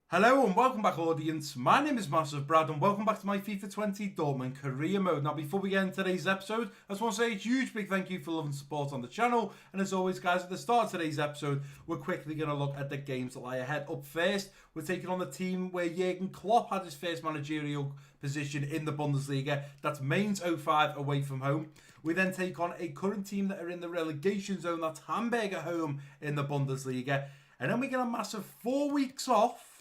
Hello and welcome back, audience. My name is MassiveBrad and welcome back to my FIFA 20 Dortmund career mode. Now, before we get into today's episode, I just want to say a huge big thank you for love and support on the channel. And as always, guys, at the start of today's episode, we're quickly going to look at the games that lie ahead. Up first, we're taking on the team where Jurgen Klopp had his first managerial position in the Bundesliga. That's Mainz 05 away from home. We then take on a current team that are in the relegation zone. That's Hamburg at home in the Bundesliga. And then we get a massive 4 weeks off.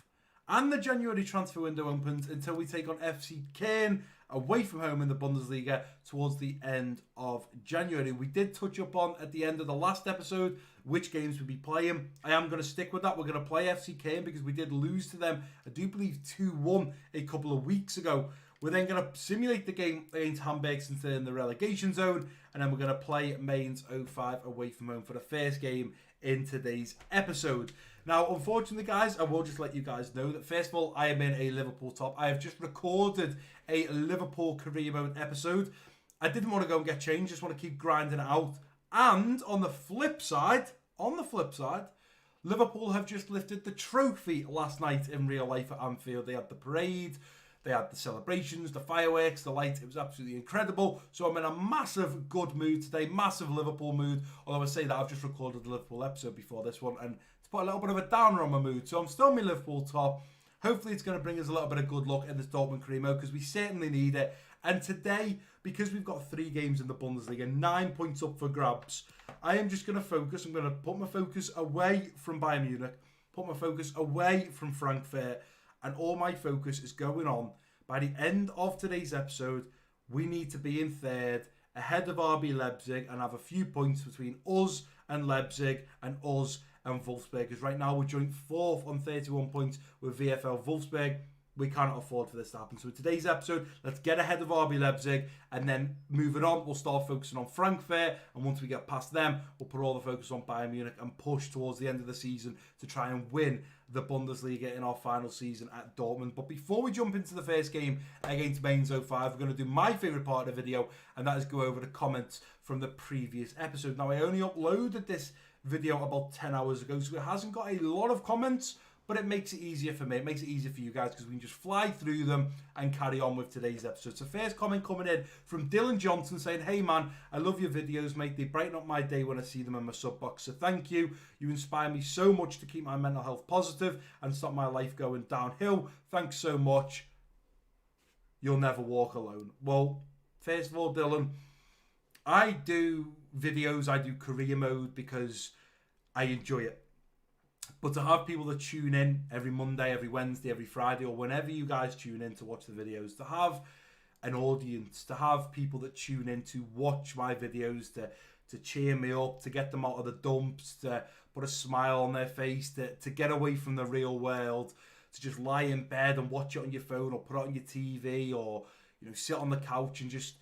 And the January transfer window opens until we take on FC Köln away from home in the Bundesliga towards the end of January. We did touch up on at the end of the last episode which games we'd be playing. I am going to stick with that. We're going to play FC Köln because we did lose to them, I do believe 2-1 a couple of weeks ago. We're then going to simulate the game against Hamburg since they're in the relegation zone. And then we're going to play Mainz 05 away from home for the first game in today's episode. Now, unfortunately, guys, I will just let you guys know that, first of all, I am in a Liverpool top. I have just recorded a Liverpool career mode episode. I didn't want to go and get changed. Just want to keep grinding it out. And on the flip side, Liverpool have just lifted the trophy last night in real life at Anfield. They had the parade. They had the celebrations, the fireworks, the lights. It was absolutely incredible. So I'm in a massive good mood today, massive Liverpool mood. Although I say that I've just recorded the Liverpool episode before this one and to put a little bit of a downer on my mood. So I'm still in my Liverpool top. Hopefully it's going to bring us a little bit of good luck in this Dortmund career mode because we certainly need it. And today, because we've got 3 games in the Bundesliga, 9 points up for grabs, I am just going to focus. I'm going to put my focus away from Bayern Munich, put my focus away from Frankfurt, and all my focus is going on. By the end of today's episode, we need to be in third, ahead of RB Leipzig, and have a few points between us and Leipzig and us and Wolfsburg. Because right now we're joint 4th on 31 points with VfL Wolfsburg. We cannot afford for this to happen. So in today's episode, let's get ahead of RB Leipzig, and then moving on, we'll start focusing on Frankfurt, and once we get past them, we'll put all the focus on Bayern Munich and push towards the end of the season to try and win the Bundesliga in our final season at Dortmund. But before we jump into the first game against Mainz 05, we're going to do my favourite part of the video, and that is go over the comments from the previous episode. Now, I only uploaded this video about 10 hours ago, so it hasn't got a lot of comments, but it makes it easier for me. It makes it easier for you guys because we can just fly through them and carry on with today's episode. So first comment coming in from Dylan Johnson saying, "Hey man, I love your videos, mate. They brighten up my day when I see them in my sub box. So thank you. You inspire me so much to keep my mental health positive and stop my life going downhill. Thanks so much. You'll never walk alone." Well, first of all, Dylan, I do videos, I do career mode because I enjoy it. But to have people that tune in every Monday, every Wednesday, every Friday, or whenever you guys tune in to watch the videos, to have an audience, to have people that tune in to watch my videos, to cheer me up, to get them out of the dumps, to put a smile on their face, to get away from the real world, to just lie in bed and watch it on your phone or put it on your TV, or sit on the couch and just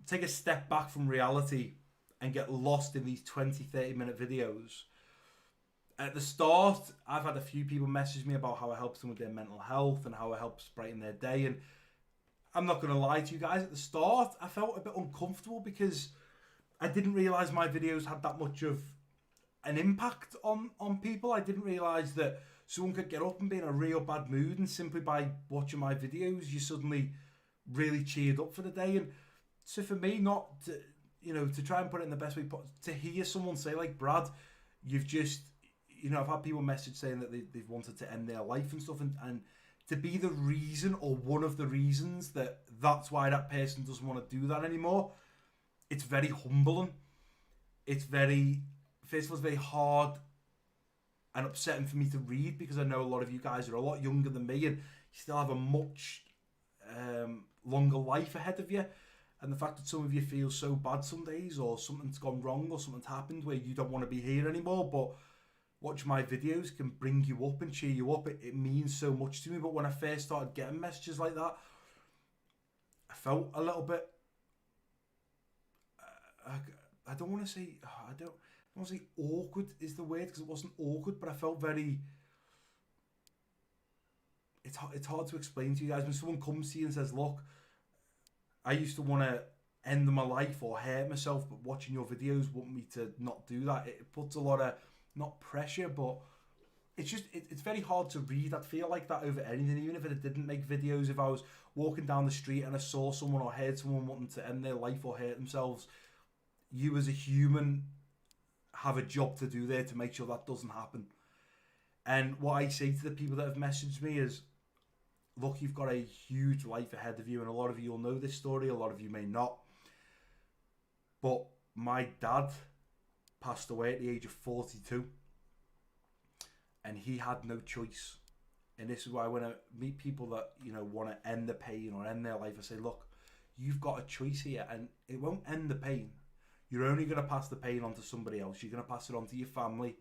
take a step back from reality and get lost in these 20-30 minute videos. At the start, I've had a few people message me about how it helps them with their mental health and how it helps brighten their day. And I'm not going to lie to you guys, at the start, I felt a bit uncomfortable because I didn't realise my videos had that much of an impact on people. I didn't realise that someone could get up and be in a real bad mood, and simply by watching my videos, you suddenly really cheered up for the day. And so for me, not to, to try and put it in the best way, to hear someone say, like, "Brad, you've just..." I've had people message saying that they've wanted to end their life and stuff, and to be the reason or one of the reasons that's why that person doesn't want to do that anymore, it's very humbling. It's very, first of all, it's very hard and upsetting for me to read because I know a lot of you guys are a lot younger than me and you still have a much longer life ahead of you. And the fact that some of you feel so bad some days, or something's gone wrong or something's happened where you don't want to be here anymore, but watch my videos can bring you up and cheer you up. It means so much to me. But when I first started getting messages like that, I felt a little bit, I don't want to say, I don't want to say awkward is the word, because it wasn't awkward, but I felt very, it's hard to explain to you guys. When someone comes to you and says, "Look, I used to want to end my life or hurt myself, but watching your videos want me to not do that," it puts a lot of, not pressure, but it's very hard to read. I'd feel like that over anything, even if I didn't make videos. If I was walking down the street and I saw someone or heard someone wanting to end their life or hurt themselves, you as a human have a job to do there to make sure that doesn't happen. And what I say to the people that have messaged me is, look, you've got a huge life ahead of you, and a lot of you will know this story, a lot of you may not. But my dad passed away at the age of 42, and he had no choice. And this is why when I meet people that, you know, want to end the pain or end their life, I say, look, you've got a choice here, and it won't end the pain. You're only going to pass the pain on to somebody else. You're going to pass it on to your family,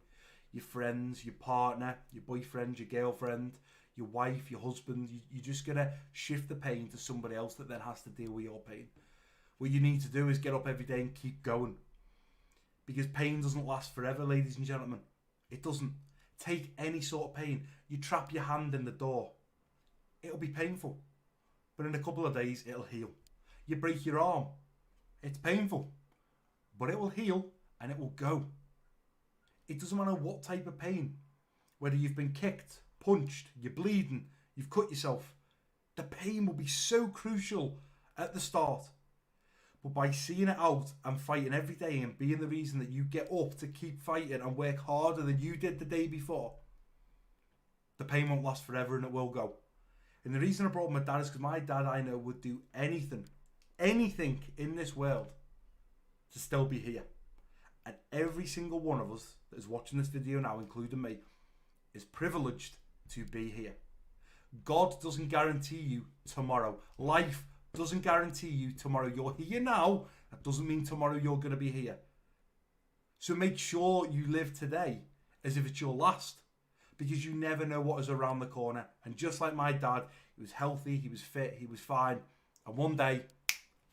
your friends, your partner, your boyfriend, your girlfriend, your wife, your husband. You're just going to shift the pain to somebody else that then has to deal with your pain. What you need to do is get up every day and keep going. Because pain doesn't last forever, ladies and gentlemen. It doesn't. Take any sort of pain. You trap your hand in the door. It'll be painful. But in a couple of days, it'll heal. You break your arm. It's painful. But it will heal and it will go. It doesn't matter what type of pain. Whether you've been kicked, punched, you're bleeding, you've cut yourself. The pain will be so crucial at the start. But by seeing it out and fighting every day and being the reason that you get up to keep fighting and work harder than you did the day before, the pain won't last forever and it will go. And the reason I brought my dad is because my dad, I know, would do anything in this world to still be here. And every single one of us that is watching this video now, including me, is privileged to be here. God doesn't guarantee you tomorrow. Life doesn't guarantee you tomorrow. You're here now. That doesn't mean tomorrow you're going to be here. So make sure you live today as if it's your last, because you never know what is around the corner. And just like my dad, he was healthy, he was fit, he was fine. And one day,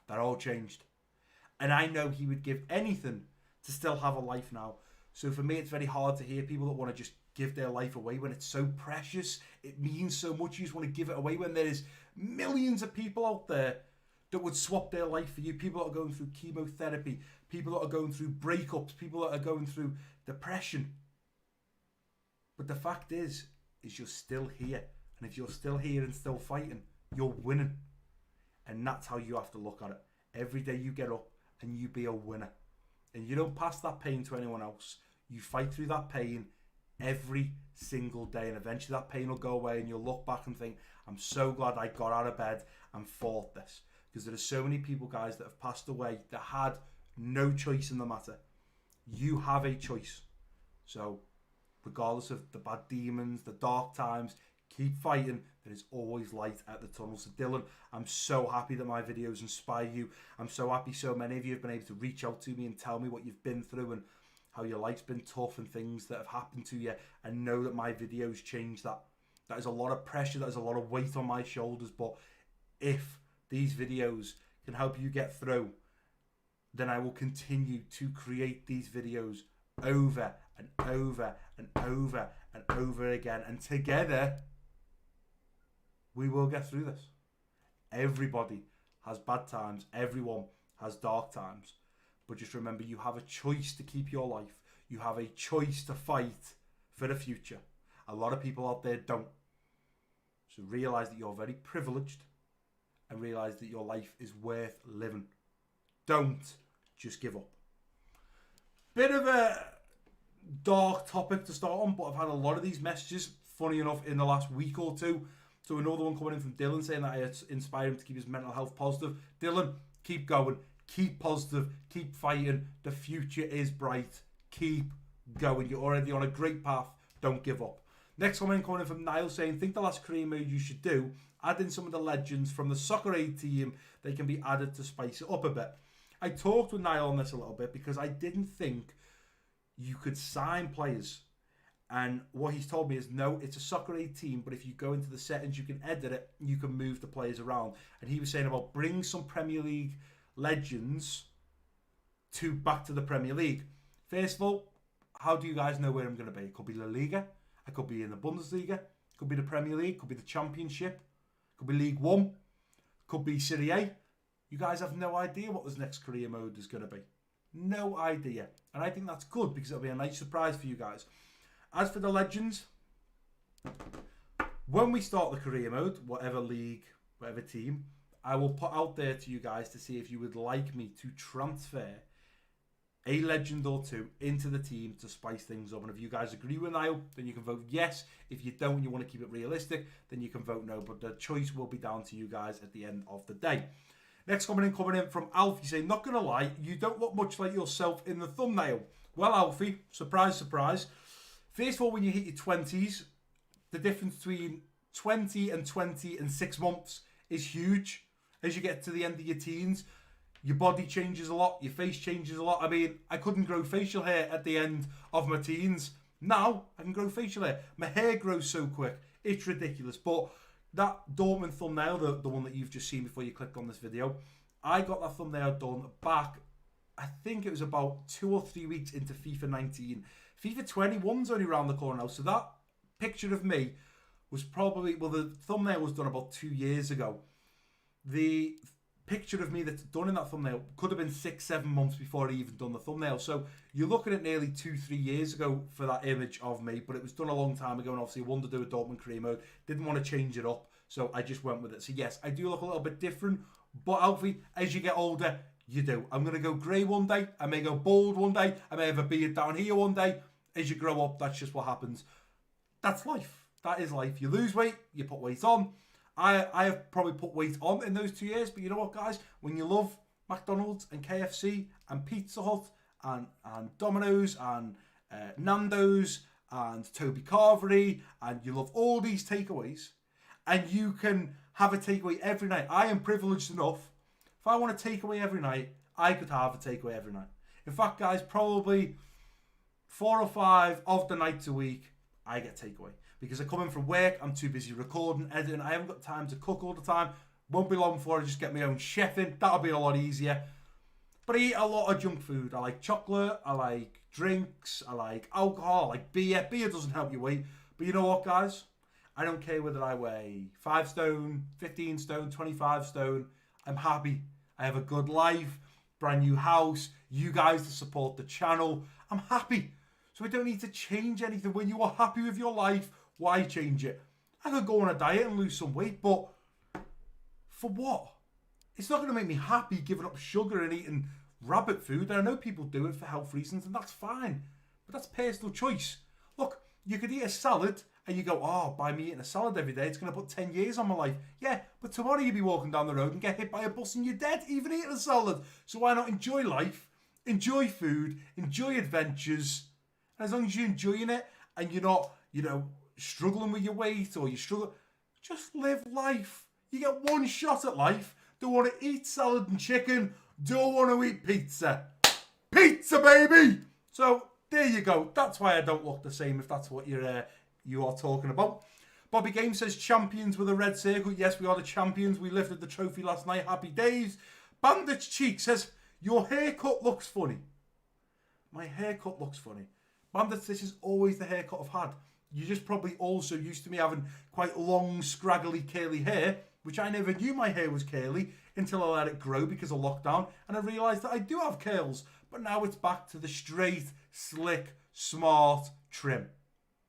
that all changed. And I know he would give anything to still have a life now. So for me, it's very hard to hear people that want to just give their life away when it's so precious. It means so much. You just want to give it away when there is millions of people out there that would swap their life for you. People that are going through chemotherapy, people that are going through breakups, people that are going through depression. But the fact is you're still here. And if you're still here and still fighting, you're winning. And that's how you have to look at it. Every day you get up and you be a winner. And you don't pass that pain to anyone else. You fight through that pain every single day, and eventually that pain will go away and you'll look back and think, I'm so glad I got out of bed and fought this. Because there are so many people, guys, that have passed away that had no choice in the matter. You have a choice. So regardless of the bad demons, the dark times, keep fighting. There is always light at the tunnel. So Dylan, I'm so happy that my videos inspire you. I'm so happy so many of you have been able to reach out to me and tell me what you've been through and how your life's been tough and things that have happened to you, and know that my videos change that. That is a lot of pressure, that is a lot of weight on my shoulders, but if these videos can help you get through, then I will continue to create these videos over and over and over and over again, and together we will get through this. Everybody has bad times, everyone has dark times. But just remember, you have a choice to keep your life. You have a choice to fight for the future. A lot of people out there don't. So realise that you're very privileged and realise that your life is worth living. Don't just give up. Bit of a dark topic to start on, but I've had a lot of these messages, funny enough, in the last week or two. So another one coming in from Dylan saying that I inspire him to keep his mental health positive. Dylan, keep going. Keep positive, keep fighting. The future is bright. Keep going. You're already on a great path. Don't give up. Next comment coming in from Niall saying, think the last career mode you should do, add in some of the legends from the Soccer Aid team. They can be added to spice it up a bit. I talked with Niall on this a little bit because I didn't think you could sign players. And what he's told me is, no, it's a Soccer Aid team, but if you go into the settings, you can edit it, you can move the players around. And he was saying about bring some Premier League legends back to the Premier League. First of all, how do you guys know where I'm going to be? It could be La Liga, I could be in the Bundesliga, it could be the Premier League, it could be the Championship, it could be League One, it could be Serie A. You guys have no idea what this next career mode is going to be. No idea. And I think that's good because it'll be a nice surprise for you guys. As for the legends, When we start the career mode, whatever league, whatever team, I will put out there to you guys to see if you would like me to transfer a legend or two into the team to spice things up. And if you guys agree with Niall, then you can vote yes. If you don't, you want to keep it realistic, then you can vote no. But the choice will be down to you guys at the end of the day. Next coming in from Alfie saying, not going to lie, you don't look much like yourself in the thumbnail. Well, Alfie, surprise, surprise. First of all, when you hit your 20s, the difference between 20 and 20 in 6 months is huge. As you get to the end of your teens, your body changes a lot, your face changes a lot. I mean, I couldn't grow facial hair at the end of my teens. Now, I can grow facial hair. My hair grows so quick. It's ridiculous. But that Dortmund thumbnail, the one that you've just seen before you clicked on this video, I got that thumbnail done back, I think it was about 2 or 3 weeks into FIFA 19. FIFA 21's only around the corner now. So that picture of me was probably, well, the thumbnail was done about 2 years ago. The picture of me that's done in that thumbnail could have been 6-7 months before I even done the thumbnail. So you're looking at nearly 2-3 years ago for that image of me, but it was done a long time ago, and obviously I wanted to do a Dortmund career mode. Didn't want to change it up, so I just went with it. So yes, I do look a little bit different, but Alfie, as you get older, you do. I'm going to go grey one day, I may go bald one day, I may have a beard down here one day. As you grow up, that's just what happens. That's life. That is life. You lose weight, you put weight on. I have probably put weight on in those 2 years, but you know what, guys? When you love McDonald's and KFC and Pizza Hut and Domino's and Nando's and Toby Carvery, and you love all these takeaways, and you can have a takeaway every night. I am privileged enough. If I want a takeaway every night, I could have a takeaway every night. In fact, guys, probably 4 or 5 of the nights a week, I get takeaway. Because I come in from work, I'm too busy recording, editing, I haven't got time to cook all the time. Won't be long before I just get my own chef in. That'll be a lot easier. But I eat a lot of junk food. I like chocolate, I like drinks, I like alcohol, I like beer. Beer doesn't help you weight. But you know what, guys? I don't care whether I weigh 5 stone, 15 stone, 25 stone. I'm happy. I have a good life, brand new house, you guys to support the channel. I'm happy. So I don't need to change anything. When you are happy with your life, why change it? I could go on a diet and lose some weight, but for what? It's not going to make me happy giving up sugar and eating rabbit food. And I know people do it for health reasons, and that's fine. But that's personal choice. Look, you could eat a salad and you go, oh, by me eating a salad every day, it's going to put 10 years on my life. Yeah, but tomorrow you'll be walking down the road and get hit by a bus and you're dead, even eating a salad. So why not enjoy life, enjoy food, enjoy adventures? And as long as you're enjoying it and you're not, struggling with your weight or you struggle, just live life. You get one shot at life. Don't want to eat salad and chicken. Don't want to eat pizza. Pizza, baby! So there you go. That's why I don't look the same, if that's what you are talking about. Bobby Game says champions with a red circle. Yes, we are the champions. We lifted the trophy last night. Happy days. Bandage Cheek says your haircut looks funny. My haircut looks funny. Bandage, this is always the haircut I've had. You're just probably also used to me having quite long, scraggly, curly hair, which I never knew my hair was curly until I let it grow because of lockdown, and I realised that I do have curls, but now it's back to the straight, slick, smart trim.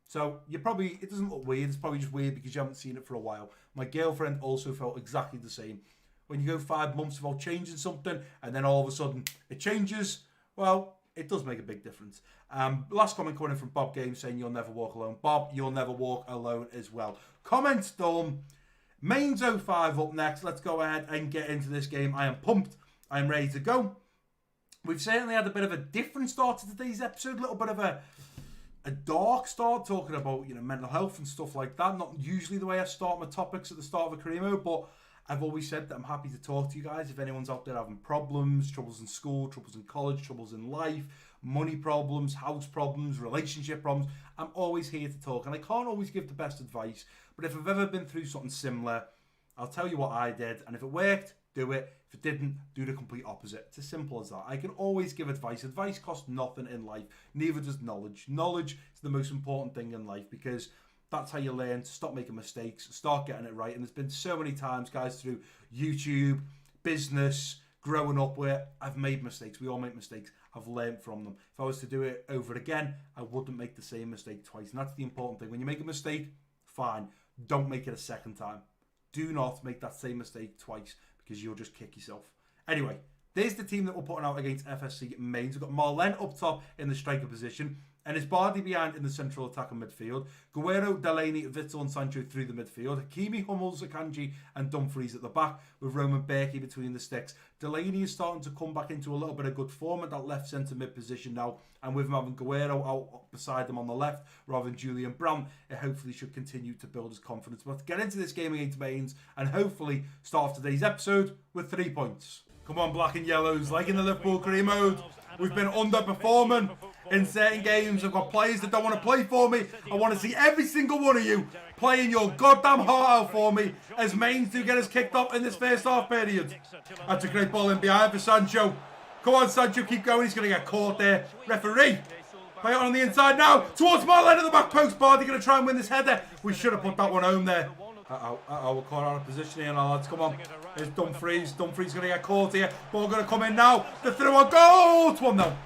So it doesn't look weird, it's probably just weird because you haven't seen it for a while. My girlfriend also felt exactly the same. When you go 5 months without changing something, and then all of a sudden it changes, well, it does make a big difference. Last comment coming in from Bob Game saying you'll never walk alone. Bob, you'll never walk alone as well. Comments done. Mains 05 up next. Let's go ahead and get into this game. I am pumped. I am ready to go. We've certainly had a bit of a different start to today's episode. A little bit of a dark start, talking about mental health and stuff like that. Not usually the way I start my topics at the start of a career mode, but I've always said that I'm happy to talk to you guys. If anyone's out there having problems, troubles in school, troubles in college, troubles in life, money problems, house problems, relationship problems, I'm always here to talk. And I can't always give the best advice, but if I've ever been through something similar, I'll tell you what I did. And if it worked, do it. If it didn't, do the complete opposite. It's as simple as that. I can always give advice. Advice costs nothing in life. Neither does knowledge. Knowledge is the most important thing in life because that's how you learn to stop making mistakes, start getting it right. And there's been so many times, guys, through YouTube, business, growing up, where I've made mistakes. We all make mistakes. I've learned from them. If I was to do it over again, I wouldn't make the same mistake twice. And that's the important thing. When you make a mistake, fine. Don't make it a second time. Do not make that same mistake twice because you'll just kick yourself. Anyway, there's the team that we're putting out against FSC Mainz. We've got Marlen up top in the striker position. And his Bardi behind in the central attack and midfield. Guerrero, Delaney, Witsel and Sancho through the midfield. Hakimi, Hummels, Akanji and Dumfries at the back with Roman Berkey between the sticks. Delaney is starting to come back into a little bit of good form at that left centre mid position now. And with him having Guerrero out beside him on the left rather than Julian Brandt, it hopefully should continue to build his confidence. But to get into this game against Mainz and hopefully start off today's episode with 3 points. Come on, black and yellows, like in the Liverpool career mode. We've been underperforming in certain games. I've got players that don't want to play for me. I want to see every single one of you playing your goddamn heart out for me as Mainz do get us kicked off in this first half period. That's a great ball in behind for Sancho. Come on, Sancho, keep going. He's going to get caught there. Referee, play it on the inside now. Towards Marlen at the back post. Bardi going to try and win this header. We should have put that one home there. We're caught out of position here now, lads. Come on. There's Dumfries. Dumfries going to get caught here. Ball going to come in now. The throw on goal. It's 1-0.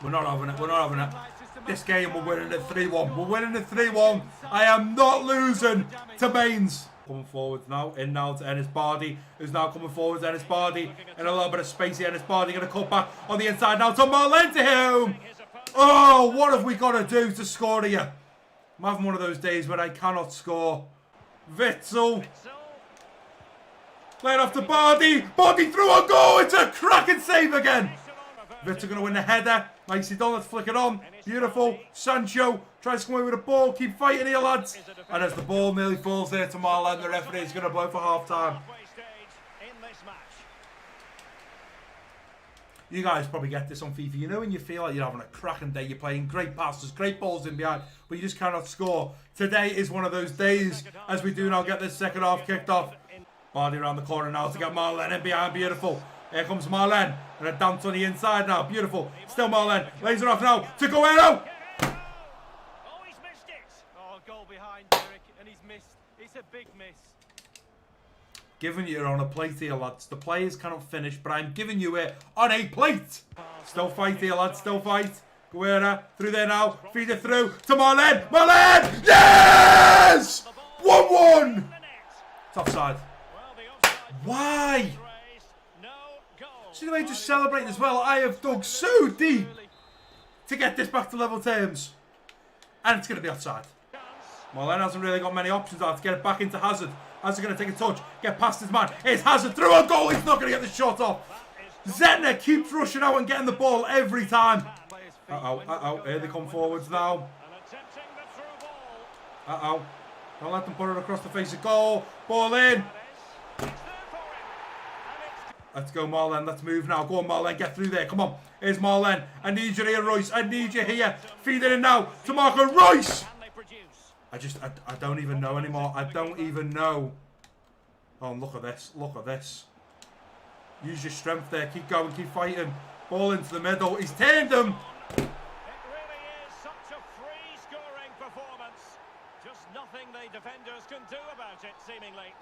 We're not having it. We're not having it. This game, we're winning it 3-1. We're winning it 3-1. I am not losing to Mainz. Coming forwards now. In now to Ennis Bardi, who's now coming forwards. Ennis Bardi in a little bit of space here. Ennis Bardi going to cut back on the inside now to Marlen to him. Oh, what have we got to do to score here? I'm having one of those days when I cannot score. Witsel. Play it off to Bardi. Bardi through a goal. It's a cracking save again. Witsel going to win the header. Nicely done. Let's flick it on. Beautiful. Sancho tries to come away with the ball. Keep fighting here, lads. And as the ball nearly falls there to Marlen, the referee is going to blow for half time. You guys probably get this on FIFA. You know when you feel like you're having a cracking day, you're playing great passes, great balls in behind, but you just cannot score. Today is one of those days as we do now get this second half kicked off. Bardi around the corner now to get Marlen in behind. Beautiful. Here comes Marlen. And a dance on the inside now. Beautiful. Still Marlen. Lays it off now to Guerrero. Oh, he's missed it. Oh, goal behind Derek, and he's missed. It's a big miss. Giving you on a plate here, lads. The players cannot finish, but I'm giving you it on a plate. Still fight here, lads. Still fight. Guerrero through there now. Feed it through to Marlen. Marlen! Yes! 1-1. It's offside. Why? See the way just celebrating as well. I have dug so deep to get this back to level terms. And it's going to be offside. Marlen hasn't really got many options out to get it back into Hazard. Hazard going to take a touch, get past his man. It's Hazard through a goal. He's not going to get the shot off. Zetner keeps rushing out and getting the ball every time. Here they come forwards now. Don't let them put it across the face of goal. Ball in. Let's go, Marlen. Let's move now. Go on, Marlen. Get through there. Come on. Here's Marlen. I need you here, Royce. I need you here. Feed it in now to Marco Royce. I don't even know anymore. I don't even know. Oh, look at this. Look at this. Use your strength there. Keep going. Keep fighting. Ball into the middle. He's turned him. It really is such a free-scoring performance. Just nothing the defenders can do about it, seemingly.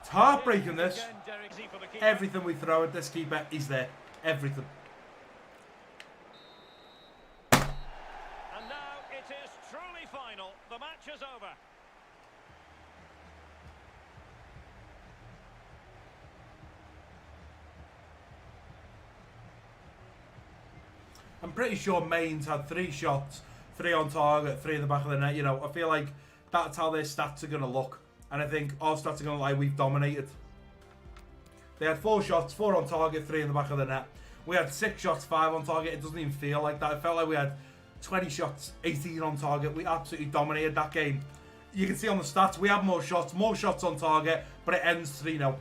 It's heartbreaking, this. Everything we throw at this keeper, he's there. Everything. And now it is truly final. The match is over. I'm pretty sure Mainz had 3 shots, 3 on target, 3 in the back of the net. You know, I feel like that's how their stats are going to look. And I think our stats are going to lie, we've dominated. They had 4 shots, 4 on target, 3 in the back of the net. We had 6 shots, 5 on target. It doesn't even feel like that. It felt like we had 20 shots, 18 on target. We absolutely dominated that game. You can see on the stats, we have more shots on target, but it ends 3-0.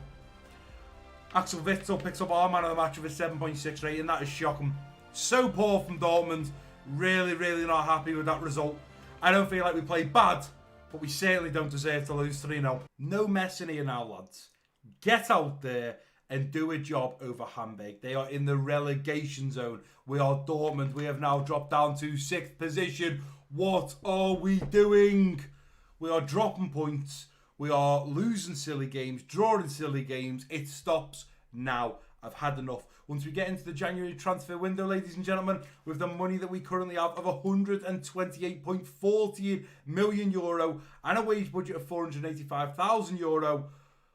Axel Witsel picks up our man of the match with a 7.6 rating. That is shocking. So poor from Dortmund. Really, really not happy with that result. I don't feel like we played bad, but we certainly don't deserve to lose 3-0. No messing here now, lads. Get out there and do a job over Hamburg. They are in the relegation zone. We are Dortmund. We have now dropped down to 6th position. What are we doing? We are dropping points. We are losing silly games, drawing silly games. It stops now. I've had enough. Once we get into the January transfer window, ladies and gentlemen, with the money that we currently have of €128.40 million and a wage budget of €485,000,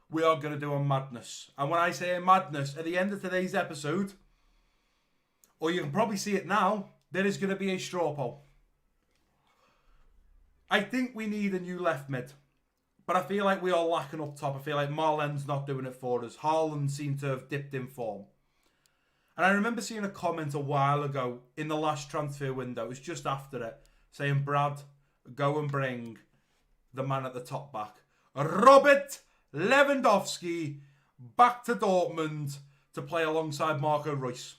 we are going to do a madness. And when I say a madness, at the end of today's episode, or you can probably see it now, there is going to be a straw poll. I think we need a new left mid. But I feel like we are lacking up top. I feel like Marlen's not doing it for us. Haaland seemed to have dipped in form. And I remember seeing a comment a while ago in the last transfer window. It was just after it. Saying, Brad, go and bring the man at the top back. Robert Lewandowski back to Dortmund to play alongside Marco Reus.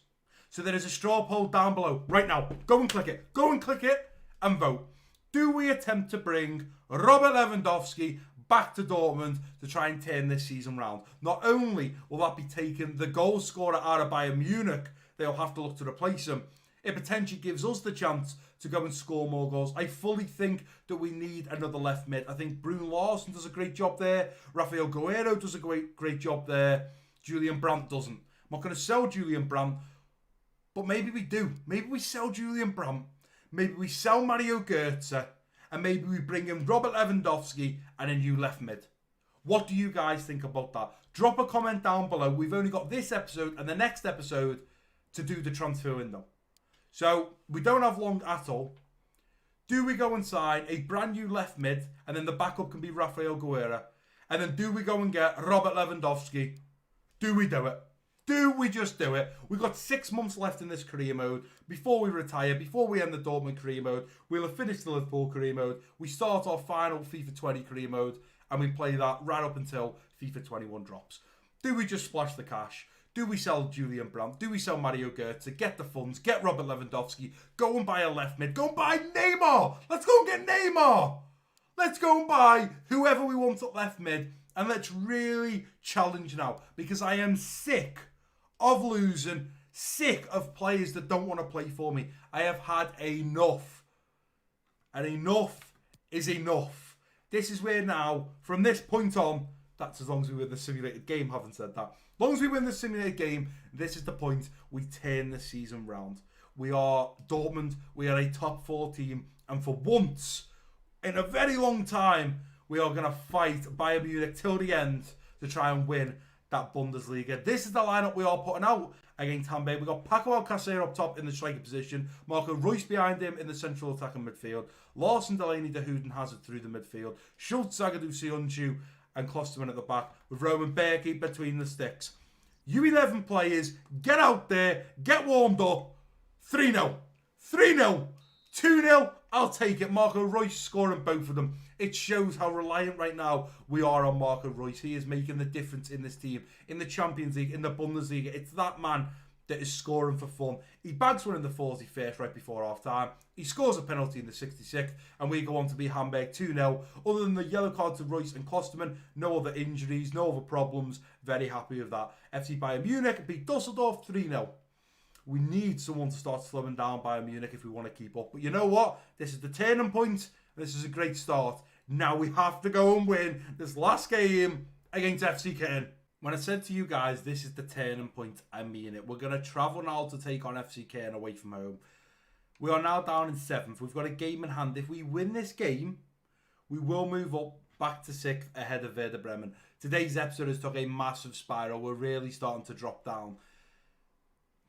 So there is a straw poll down below right now. Go and click it. Go and click it and vote. Do we attempt to bring Robert Lewandowski back to Dortmund to try and turn this season round? Not only will that be taking the goal scorer out of Bayern Munich, they'll have to look to replace him. It potentially gives us the chance to go and score more goals. I fully think that we need another left mid. I think Bruno Larsen does a great job there. Rafael Guerreiro does a great job there. Julian Brandt doesn't. I'm not going to sell Julian Brandt, but maybe we do. Maybe we sell Julian Brandt. Maybe we sell Mario Götze, and maybe we bring in Robert Lewandowski and a new left mid. What do you guys think about that? Drop a comment down below. We've only got this episode and the next episode to do the transfer window. So we don't have long at all. Do we go and sign a brand new left mid, and then the backup can be Rafael Guerreiro? And then do we go and get Robert Lewandowski? Do we do it? Do we just do it? We've got 6 months left in this career mode. Before we retire, before we end the Dortmund career mode, we'll have finished the Liverpool career mode. We start our final FIFA 20 career mode, and we play that right up until FIFA 21 drops. Do we just splash the cash? Do we sell Julian Brandt? Do we sell Mario Götze? Get the funds, get Robert Lewandowski, go and buy a left mid, go and buy Neymar! Let's go and get Neymar! Let's go and buy whoever we want at left mid, and let's really challenge now, because I am sick of losing, sick of players that don't want to play for me. I have had enough. And enough is enough. This is where now, from this point on, that's as long as we win the simulated game, haven't said that. As long as we win the simulated game, this is the point we turn the season round. We are Dortmund, we are a top 4 team, and for once, in a very long time, we are going to fight Bayern Munich till the end to try and win that Bundesliga. This is the lineup we are putting out against Hamburg. We've got Paco Alcacer up top in the striker position, Marco Reus behind him in the central attacking midfield, Larsen, Delaney, De Hood and Hazard through the midfield, Schultz, Zagadou, Sionchu and Klosterman at the back, with Roman Berkey between the sticks. You 11 players, get out there, get warmed up. 3-0, 3-0, 2-0, I'll take it. Marco Reus scoring both of them. It shows how reliant right now we are on Marco Reus. He is making the difference in this team, in the Champions League, in the Bundesliga. It's that man that is scoring for fun. He bags one in the 41st right before half time. He scores a penalty in the 66th, and we go on to beat Hamburg 2-0. Other than the yellow card to Reus and Klosterman, no other injuries, no other problems. Very happy with that. FC Bayern Munich beat Dusseldorf 3-0. We need someone to start slowing down Bayern Munich if we want to keep up. But you know what? This is the turning point. This is a great start. Now we have to go and win this last game against FC Köln. When I said to you guys, this is the turning point, I mean it. We're going to travel now to take on FC Köln away from home. We are now down in 7th. We've got a game in hand. If we win this game, we will move up back to 6th ahead of Werder Bremen. Today's episode has took a massive spiral. We're really starting to drop down.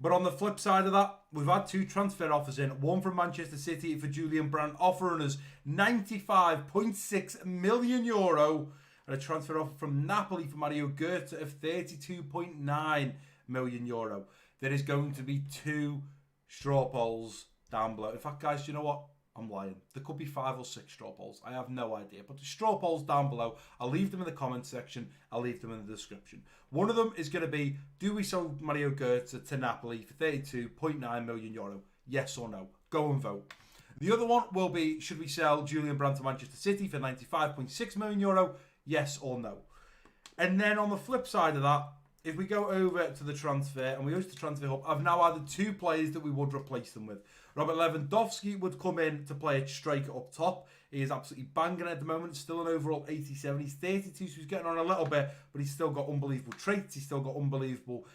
But on the flip side of that, we've had 2 transfer offers in. One from Manchester City for Julian Brandt, offering us €95.6 million. And a transfer offer from Napoli for Mario Götze of €32.9 million. There is going to be 2 straw polls down below. In fact, guys, you know what? I'm lying. There could be 5 or 6 straw polls. I have no idea. But the straw polls down below, I'll leave them in the comment section. I'll leave them in the description. One of them is going to be, do we sell Mario Götze to Napoli for €32.9 million? Yes or no? Go and vote. The other one will be, should we sell Julian Brandt to Manchester City for €95.6 million? Yes or no? And then on the flip side of that, if we go over to the transfer and we go to the transfer hub, I've now added 2 players that we would replace them with. Robert Lewandowski would come in to play a striker up top. He is absolutely banging at the moment. Still an overall 87. He's 32, so he's getting on a little bit, but he's still got unbelievable traits. He's still got unbelievable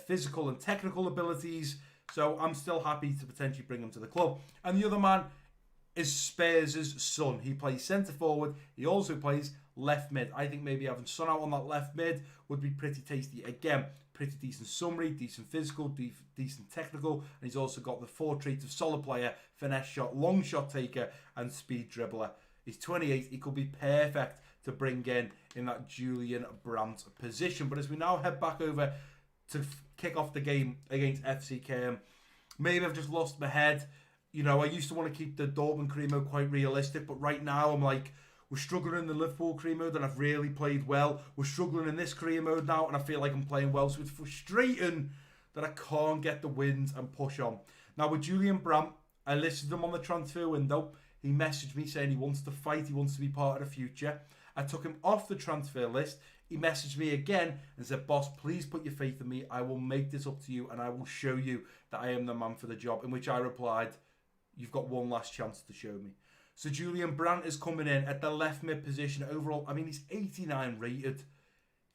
physical and technical abilities. So I'm still happy to potentially bring him to the club. And the other man is Spurs' Son. He plays centre forward. He also plays left mid. I think maybe having Son out on that left mid would be pretty tasty. Again, pretty decent summary, decent physical, decent technical, and he's also got the 4 traits of solid player, finesse shot, long shot taker, and speed dribbler. He's 28. He could be perfect to bring in that Julian Brandt position. But as we now head back over to kick off the game against FC Köln, maybe I've just lost my head. You know, I used to want to keep the Dortmund career mode quite realistic, but right now I'm like, we're struggling in the Liverpool career mode and I've really played well. We're struggling in this career mode now and I feel like I'm playing well. So it's frustrating that I can't get the wins and push on. Now with Julian Brandt, I listed him on the transfer window. He messaged me saying he wants to fight, he wants to be part of the future. I took him off the transfer list. He messaged me again and said, boss, please put your faith in me. I will make this up to you and I will show you that I am the man for the job. In which I replied, you've got one last chance to show me. So Julian Brandt is coming in at the left mid position overall. I mean, he's 89 rated.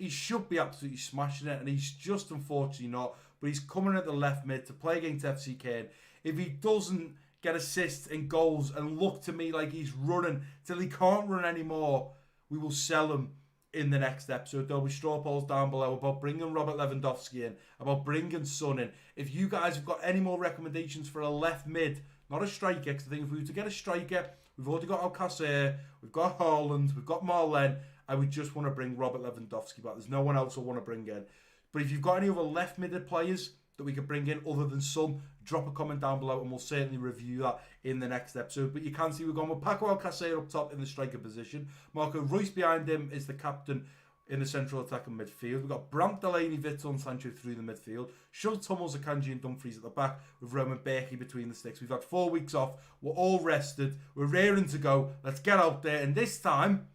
He should be absolutely smashing it, and he's just unfortunately not. But he's coming at the left mid to play against FC Köln. If he doesn't get assists and goals and look to me like he's running till he can't run anymore, we will sell him in the next episode. There'll be straw polls down below about bringing Robert Lewandowski in, about bringing Son in. If you guys have got any more recommendations for a left mid, not a striker, because I think if we were to get a striker, we've already got Alcacer, we've got Haaland, we've got Marlen. I would just want to bring Robert Lewandowski back. There's no one else I want to bring in. But if you've got any other left-mided players that we could bring in other than Son, drop a comment down below and we'll certainly review that in the next episode. But you can see we're going with Paco Alcacer up top in the striker position. Marco Reus behind him is the captain in the central attacking midfield. We've got Brandt, Delaney, Witsel and Sancho through the midfield. Schultz, Hummels, Akanji and Dumfries at the back with Roman Berkey between the sticks. We've had 4 weeks off. We're all rested. We're raring to go. Let's get out there. And this time,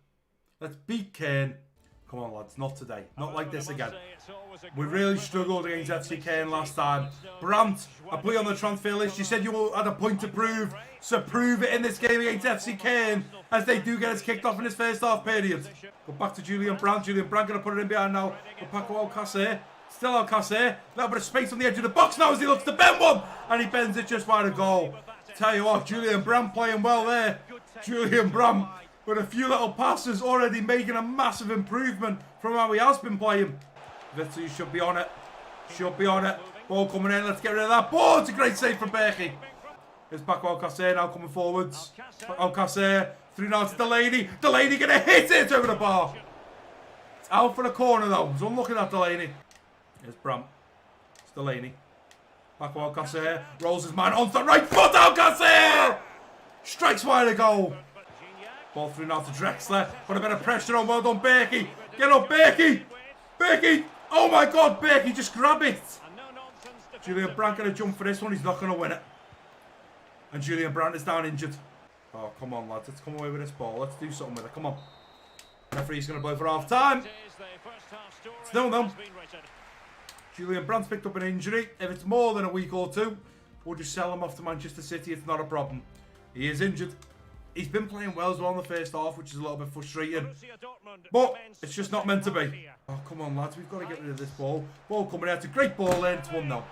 let's beat Köln. Come on, lads. Not today. Not like this again. We really struggled against FC Köln last time. Brandt, I put you on the transfer list. You said you had a point to prove. So prove it in this game against FC Köln, as they do get us kicked off in this first half period. Go back to Julian Brandt. Julian Brandt going to put it in behind now. For Paco Alcacer. Still Alcacer. A little bit of space on the edge of the box now as he looks to bend one. And he bends it just by the goal. Tell you what, Julian Brandt playing well there. Julian Brandt with a few little passes already making a massive improvement from how he has been playing. Witsel should be on it. Should be on it. Ball coming in. Let's get rid of that ball. It's a great save from Berkey. Here's Paco Alcacer now coming forwards. Alcacer through now to Delaney. Delaney going to hit it over the bar. It's out for the corner though. He's unlooking at Delaney. Here's Brandt. It's Delaney. Paco Alcacer rolls his man onto the right foot. Alcacer strikes wide a goal. Ball through now to Drexler. Put a bit of pressure on. Well done, Berkey. Get up, Berkey. Berkey. Oh my God, Berkey, just grab it. Julian Brandt going to jump for this one. He's not going to win it. And Julian Brandt is down injured. Oh, come on, lads. Let's come away with this ball. Let's do something with it. Come on. Referee's going to blow for half time. It's 0-0. Julian Brandt's picked up an injury. If it's more than a week or two, we'll just sell him off to Manchester City. It's not a problem. He is injured. He's been playing well as well in the first half, which is a little bit frustrating. But it's just not meant to be. Oh, come on, lads. We've got to get rid of this ball. Ball coming out. It's a great ball in. It's 1-0.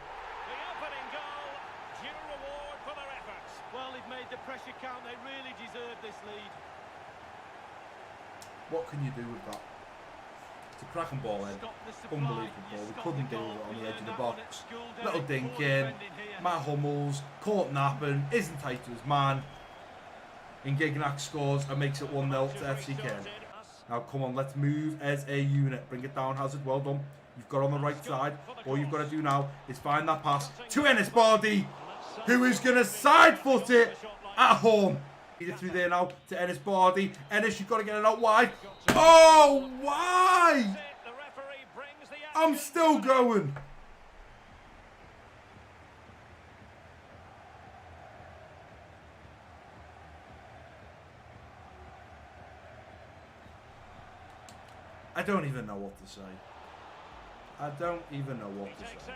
Pressure count, they really deserve this lead. What can you do with that? It's a cracking ball in. Unbelievable ball. We couldn't deal with it on the edge of the box. Little dink in. Matt Hummels caught napping. Isn't tight to his man. And Gignac scores and makes it 1-0 to FC Köln. Now come on, let's move as a unit. Bring it down, Hazard. Well done. You've got on the right side. All you've got to do now is find that pass to Enes Bardi, who is going to side foot it at home. Get through there now to Enes Bardi. Enes, you've got to get it out wide. Oh, why? I'm still going. I don't even know what to say. I don't even know what to say.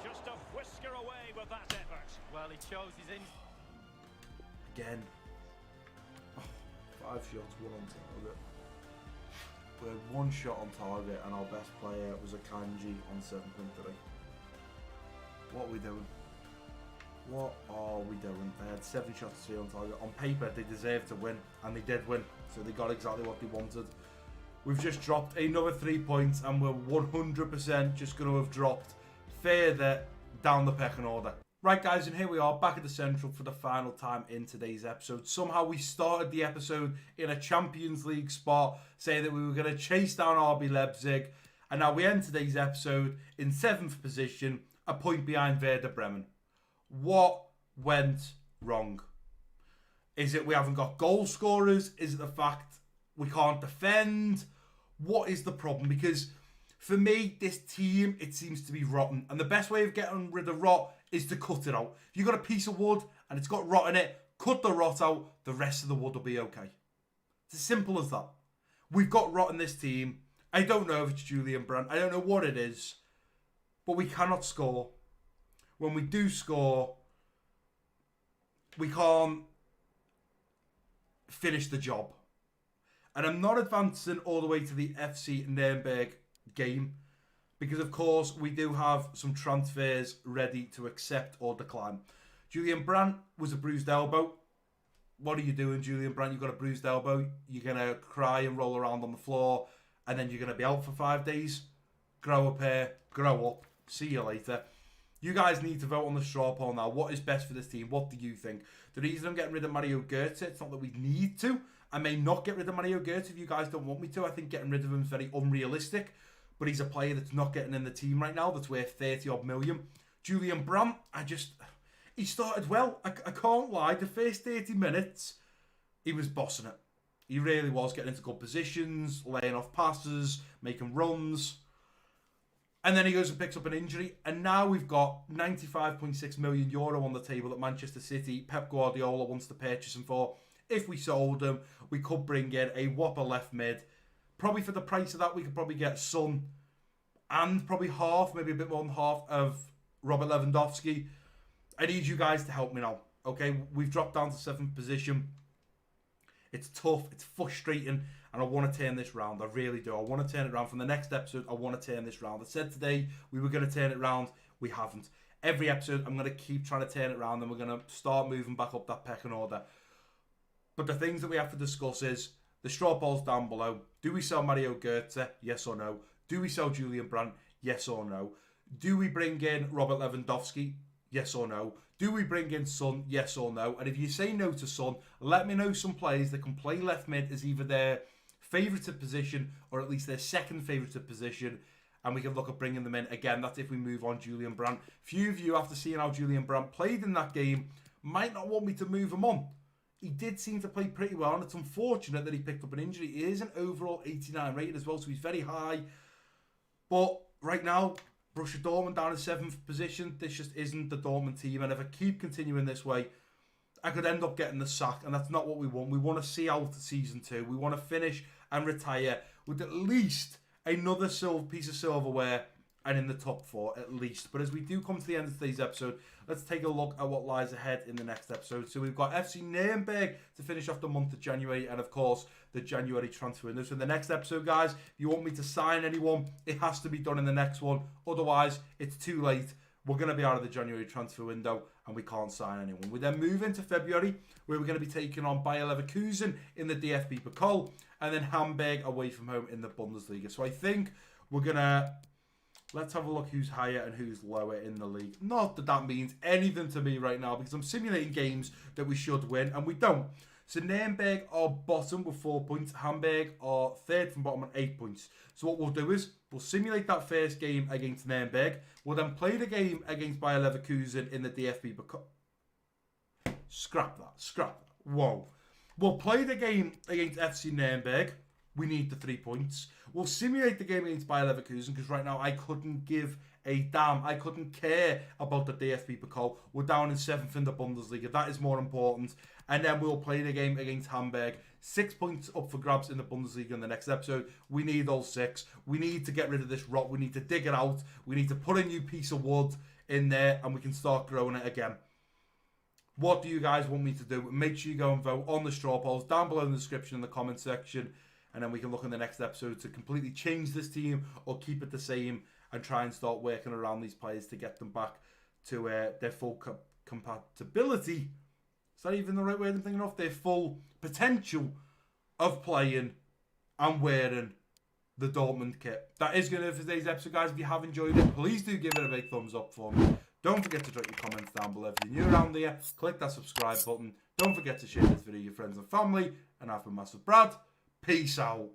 Just a whisker away with that effort. Well, he chose his Again. Oh, 5 shots, 1 on target. We had 1 shot on target and our best player was a Kanji on 7.3. What are we doing? What are we doing? They had 7 shots to 3 on target. On paper, they deserved to win, and they did win. So they got exactly what they wanted. We've just dropped another 3 points, and we're 100% just going to have dropped further down the pecking order. Right, guys, and here we are back at the Central for the final time in today's episode. Somehow we started the episode in a Champions League spot, saying that we were going to chase down RB Leipzig, and now we end today's episode in 7th position, a point behind Werder Bremen. What went wrong? Is it we haven't got goal scorers? Is it the fact we can't defend? What is the problem? Because for me, this team, it seems to be rotten. And the best way of getting rid of rot is to cut it out. If you've got a piece of wood and it's got rot in it, cut the rot out. The rest of the wood will be okay. It's as simple as that. We've got rot in this team. I don't know if it's Julian Brandt. I don't know what it is. But we cannot score. When we do score, we can't finish the job. And I'm not advancing all the way to the FC Nuremberg game because, of course, we do have some transfers ready to accept or decline. Julian Brandt was a bruised elbow. What are you doing, Julian Brandt? You've got a bruised elbow. You're going to cry and roll around on the floor, and then you're going to be out for 5 days. Grow a pair, grow up. See you later. You guys need to vote on the straw poll now. What is best for this team? What do you think? The reason I'm getting rid of Mario Götze, it's not that we need to. I may not get rid of Mario Götze if you guys don't want me to. I think getting rid of him is very unrealistic. But he's a player that's not getting in the team right now. That's worth 30 odd million. Julian Brandt, he started well. I can't lie. The first 30 minutes, he was bossing it. He really was getting into good positions, laying off passes, making runs. And then he goes and picks up an injury. And now we've got €95.6 million on the table that Manchester City, Pep Guardiola wants to purchase him for. If we sold him, we could bring in a whopper left mid. Probably for the price of that, we could probably get Son and probably half, maybe a bit more than half of Robert Lewandowski. I need you guys to help me now. Okay, we've dropped down to 7th position. It's tough, it's frustrating, and I want to turn this round. I really do. I want to turn it around. From the next episode, I want to turn this round. I said today we were going to turn it round. We haven't. Every episode, I'm going to keep trying to turn it around, and we're going to start moving back up that pecking order. But the things that we have to discuss is the straw polls down below. Do we sell Mario Götze? Yes or no? Do we sell Julian Brandt? Yes or no? Do we bring in Robert Lewandowski? Yes or no? Do we bring in Son? Yes or no? And if you say no to Son, let me know some players that can play left mid as either their favoured position or at least their second favoured position, and we can look at bringing them in. Again, that's if we move on Julian Brandt. Few of you, after seeing how Julian Brandt played in that game, might not want me to move him on. He did seem to play pretty well, and it's unfortunate that he picked up an injury. He is an overall 89 rated as well, so he's very high. But right now, Borussia Dortmund down in 7th position. This just isn't the Dortmund team, and if I keep continuing this way, I could end up getting the sack, and that's not what we want. We want to see out season 2. We want to finish and retire with at least another piece of silverware and in the top 4 at least. But as we do come to the end of today's episode, let's take a look at what lies ahead in the next episode. So we've got FC Nuremberg to finish off the month of January, and of course the January transfer window. So in the next episode, guys, if you want me to sign anyone, it has to be done in the next one. Otherwise, it's too late. We're going to be out of the January transfer window and we can't sign anyone. We then move into February, where we're going to be taking on Bayer Leverkusen in the DFB Pokal, and then Hamburg away from home in the Bundesliga. So I think we're going to... Let's have a look who's higher and who's lower in the league. Not that that means anything to me right now, because I'm simulating games that we should win, and we don't. So Nuremberg are bottom with 4 points. Hamburg are third from bottom on 8 points. So what we'll do is, we'll simulate that first game against Nuremberg. We'll then play the game against Bayer Leverkusen in the DFB Pokal. Scrap that. Whoa. We'll play the game against FC Nuremberg. We need the 3 points. We'll simulate the game against Bayer Leverkusen, because right now I couldn't give a damn. I couldn't care about the DFB Pokal. We're down in 7th in the Bundesliga. That is more important. And then we'll play the game against Hamburg. 6 points up for grabs in the Bundesliga in the next episode. We need all 6. We need to get rid of this rot. We need to dig it out. We need to put a new piece of wood in there, and we can start growing it again. What do you guys want me to do? Make sure you go and vote on the straw polls down below in the description in the comment section. And then we can look in the next episode to completely change this team or keep it the same and try and start working around these players to get them back to their full compatibility. Is that even the right word I'm thinking of? Their full potential of playing and wearing the Dortmund kit. That is going to do it for today's episode, guys. If you have enjoyed it, please do give it a big thumbs up for me. Don't forget to drop your comments down below. If you're new around here, click that subscribe button. Don't forget to share this video with your friends and family. And I've been MassiveBrad. Peace out.